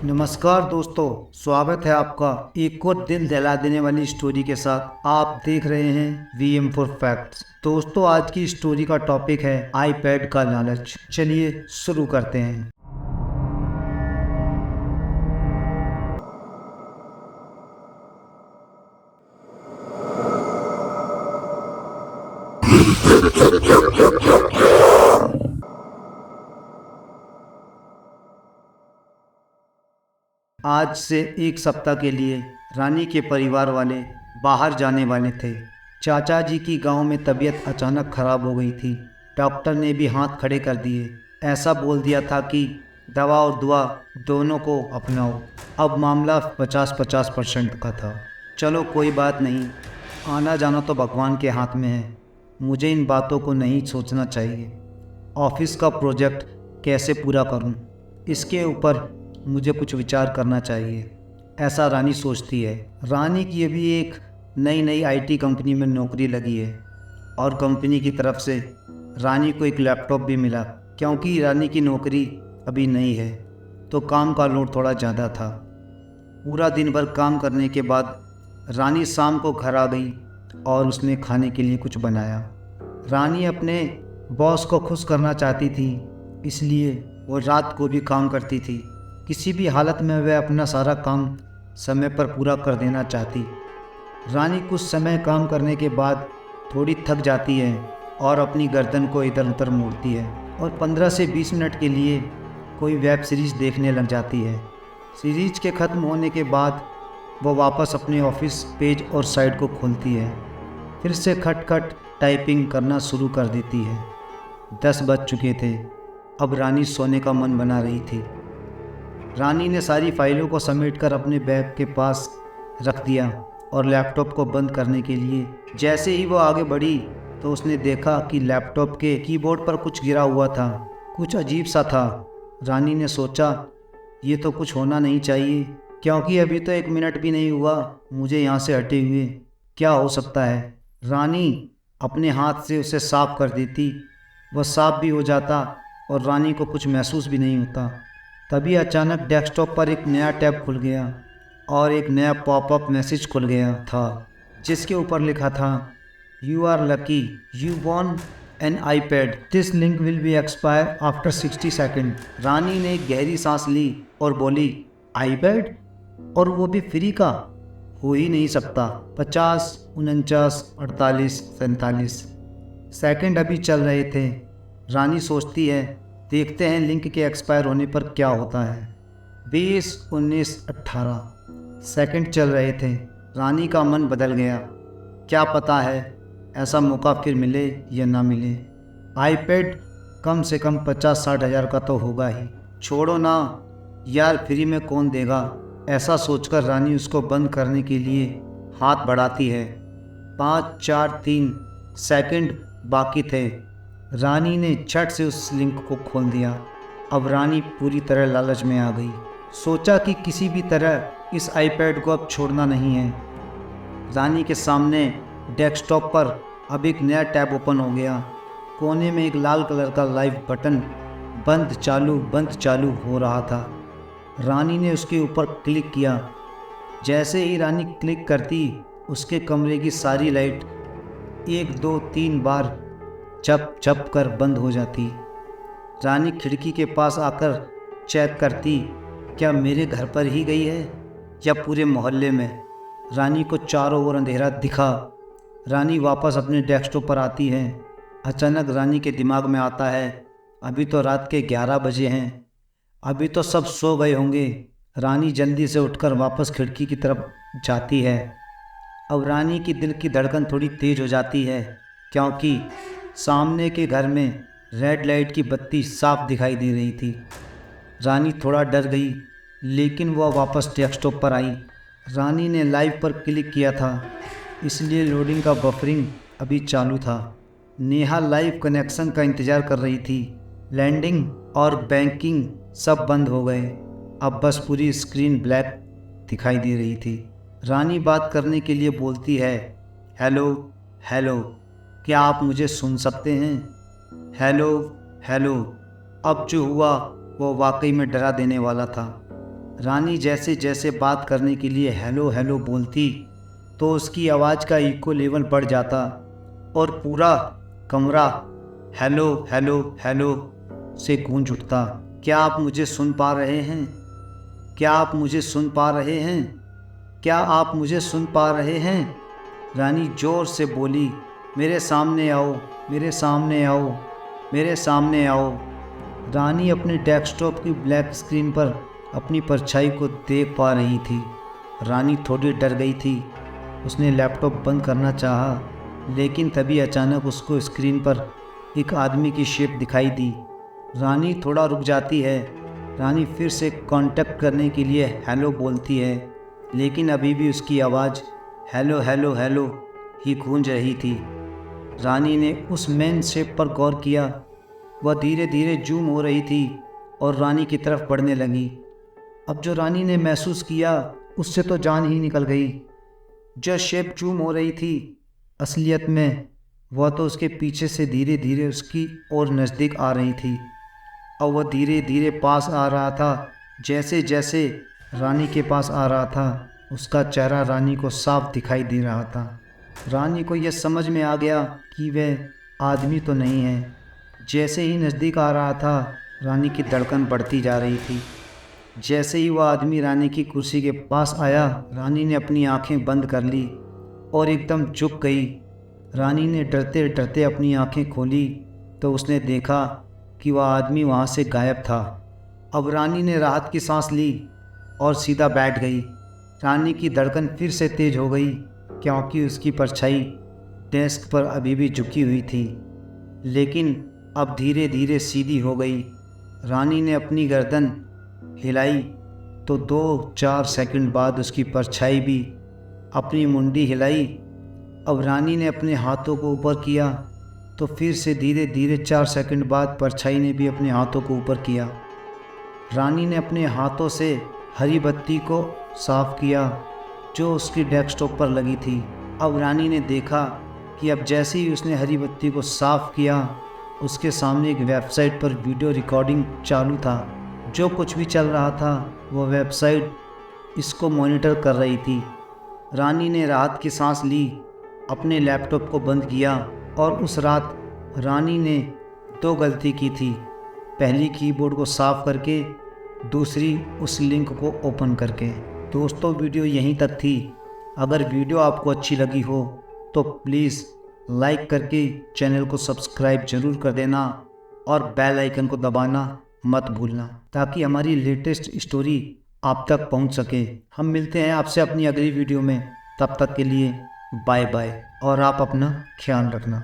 नमस्कार दोस्तों, स्वागत है आपका एक और दिल दहला देने वाली स्टोरी के साथ। आप देख रहे हैं VM फॉर फैक्ट्स। दोस्तों, आज की स्टोरी का टॉपिक है आईपैड का लालच। चलिए शुरू करते हैं। आज से एक सप्ताह के लिए रानी के परिवार वाले बाहर जाने वाले थे। चाचा जी की गांव में तबीयत अचानक खराब हो गई थी। डॉक्टर ने भी हाथ खड़े कर दिए। ऐसा बोल दिया था कि दवा और दुआ दोनों को अपनाओ। अब मामला 50-50% का था। चलो कोई बात नहीं, आना जाना तो भगवान के हाथ में है। मुझे इन बातों को नहीं सोचना चाहिए। ऑफिस का प्रोजेक्ट कैसे पूरा करूं, इसके ऊपर मुझे कुछ विचार करना चाहिए, ऐसा रानी सोचती है। रानी की अभी एक नई IT कंपनी में नौकरी लगी है और कंपनी की तरफ से रानी को एक लैपटॉप भी मिला। क्योंकि रानी की नौकरी अभी नई है तो काम का लोड थोड़ा ज़्यादा था। पूरा दिन भर काम करने के बाद रानी शाम को घर आ गई और उसने खाने के लिए कुछ बनाया। रानी अपने बॉस को खुश करना चाहती थी, इसलिए वो रात को भी काम करती थी। किसी भी हालत में वह अपना सारा काम समय पर पूरा कर देना चाहती। रानी कुछ समय काम करने के बाद थोड़ी थक जाती है और अपनी गर्दन को इधर उधर मोड़ती है और 15 से 20 मिनट के लिए कोई वेब सीरीज़ देखने लग जाती है। सीरीज के ख़त्म होने के बाद वो वापस अपने ऑफिस पेज और साइट को खोलती है। फिर से खटखट टाइपिंग करना शुरू कर देती है। 10 बज चुके थे। अब रानी सोने का मन बना रही थी। रानी ने सारी फाइलों को समेटकर अपने बैग के पास रख दिया और लैपटॉप को बंद करने के लिए जैसे ही वो आगे बढ़ी तो उसने देखा कि लैपटॉप के कीबोर्ड पर कुछ गिरा हुआ था। कुछ अजीब सा था। रानी ने सोचा, ये तो कुछ होना नहीं चाहिए, क्योंकि अभी तो 1 मिनट भी नहीं हुआ मुझे यहाँ से हटे हुए। क्या हो सकता है? रानी अपने हाथ से उसे साफ कर देती, वह साफ भी हो जाता और रानी को कुछ महसूस भी नहीं होता। तभी अचानक डेस्कटॉप पर एक नया टैब खुल गया और एक नया पॉपअप मैसेज खुल गया था, जिसके ऊपर लिखा था, you are lucky, you won an iPad, this link will be expire after 60 second. रानी ने एक गहरी सांस ली और बोली, iPad? और वो भी फ्री का? हो ही नहीं सकता। 50, 49, 48, 47 सेकेंड अभी चल रहे थे। रानी सोचती है, देखते हैं लिंक के एक्सपायर होने पर क्या होता है। 20, 19, 18 सेकंड चल रहे थे। रानी का मन बदल गया। क्या पता है ऐसा मौका फिर मिले या ना मिले। iPad कम से कम 50-60 हज़ार का तो होगा ही। छोड़ो ना यार, फ्री में कौन देगा। ऐसा सोचकर रानी उसको बंद करने के लिए हाथ बढ़ाती है। 5, 4, 3 सेकंड बाकी थे। रानी ने झट से उस लिंक को खोल दिया। अब रानी पूरी तरह लालच में आ गई। सोचा कि किसी भी तरह इस iPad को अब छोड़ना नहीं है। रानी के सामने डेस्कटॉप पर अब एक नया टैब ओपन हो गया। कोने में एक लाल कलर का लाइव बटन बंद चालू हो रहा था। रानी ने उसके ऊपर क्लिक किया। जैसे ही रानी क्लिक करती, उसके कमरे की सारी लाइट 1, 2, 3 बार चप चप कर बंद हो जाती। रानी खिड़की के पास आकर चेक करती, क्या मेरे घर पर ही गई है या पूरे मोहल्ले में। रानी को चारों ओर अंधेरा दिखा। रानी वापस अपने डेस्कटॉप पर आती है। अचानक रानी के दिमाग में आता है, अभी तो रात के 11 बजे हैं, अभी तो सब सो गए होंगे। रानी जल्दी से उठकर वापस खिड़की की तरफ जाती है। अब रानी की दिल की धड़कन थोड़ी तेज हो जाती है, क्योंकि सामने के घर में रेड लाइट की बत्ती साफ दिखाई दे रही थी। रानी थोड़ा डर गई, लेकिन वह वापस डेस्कटॉप पर आई। रानी ने लाइव पर क्लिक किया था, इसलिए लोडिंग का बफरिंग अभी चालू था। नेहा लाइव कनेक्शन का इंतज़ार कर रही थी। लैंडिंग और बैंकिंग सब बंद हो गए। अब बस पूरी स्क्रीन ब्लैक दिखाई दे रही थी। रानी बात करने के लिए बोलती है, हेलो हेलो, क्या आप मुझे सुन सकते हैं? Hello hello. अब जो हुआ वो वाकई में डरा देने वाला था। रानी जैसे जैसे बात करने के लिए हेलो हेलो बोलती तो उसकी आवाज़ का इको लेवल बढ़ जाता और पूरा कमरा हेलो हेलो हेलो से गूंज उठता। क्या आप मुझे सुन पा रहे हैं? क्या आप मुझे सुन पा रहे हैं? क्या आप मुझे सुन पा रहे हैं? रानी जोर से बोली, मेरे सामने आओ, मेरे सामने आओ, मेरे सामने आओ। रानी अपने डेस्कटॉप की ब्लैक स्क्रीन पर अपनी परछाई को देख पा रही थी। रानी थोड़ी डर गई थी। उसने लैपटॉप बंद करना चाहा, लेकिन तभी अचानक उसको स्क्रीन पर एक आदमी की शेप दिखाई दी। रानी थोड़ा रुक जाती है। रानी फिर से कांटेक्ट करने के लिए हेलो बोलती है, लेकिन अभी भी उसकी आवाज़ हेलो हेलो हेलो ही गूंज रही थी। रानी ने उस मैन शेप पर गौर किया। वह धीरे धीरे जूम हो रही थी और रानी की तरफ बढ़ने लगी। अब जो रानी ने महसूस किया उससे तो जान ही निकल गई। जो शेप जूम हो रही थी, असलियत में वह तो उसके पीछे से धीरे धीरे उसकी ओर नज़दीक आ रही थी और वह धीरे धीरे पास आ रहा था। जैसे जैसे रानी के पास आ रहा था, उसका चेहरा रानी को साफ दिखाई दे रहा था। रानी को यह समझ में आ गया कि वह आदमी तो नहीं है। जैसे ही नज़दीक आ रहा था, रानी की धड़कन बढ़ती जा रही थी। जैसे ही वह आदमी रानी की कुर्सी के पास आया, रानी ने अपनी आंखें बंद कर ली और एकदम चुप गई। रानी ने डरते डरते अपनी आंखें खोली तो उसने देखा कि वह आदमी वहाँ से गायब था। अब रानी ने राहत की सांस ली और सीधा बैठ गई। रानी की धड़कन फिर से तेज हो गई, क्योंकि उसकी परछाई डेस्क पर अभी भी झुकी हुई थी, लेकिन अब धीरे धीरे सीधी हो गई। रानी ने अपनी गर्दन हिलाई तो 2-4 सेकंड बाद उसकी परछाई भी अपनी मुंडी हिलाई। अब रानी ने अपने हाथों को ऊपर किया तो फिर से धीरे धीरे 4 सेकंड बाद परछाई ने भी अपने हाथों को ऊपर किया। रानी ने अपने हाथों से हरी बत्ती को साफ किया जो उसकी डेस्कटॉप पर लगी थी। अब रानी ने देखा कि अब जैसे ही उसने हरी बत्ती को साफ किया, उसके सामने एक वेबसाइट पर वीडियो रिकॉर्डिंग चालू था। जो कुछ भी चल रहा था वह वेबसाइट इसको मॉनिटर कर रही थी। रानी ने राहत की सांस ली, अपने लैपटॉप को बंद किया और उस रात रानी ने 2 गलती की थी। पहली कीबोर्ड को साफ करके, दूसरी उस लिंक को ओपन करके। दोस्तों, वीडियो यहीं तक थी। अगर वीडियो आपको अच्छी लगी हो तो प्लीज़ लाइक करके चैनल को सब्सक्राइब ज़रूर कर देना और बेल आइकन को दबाना मत भूलना, ताकि हमारी लेटेस्ट स्टोरी आप तक पहुंच सके। हम मिलते हैं आपसे अपनी अगली वीडियो में। तब तक के लिए बाय बाय और आप अपना ख्याल रखना।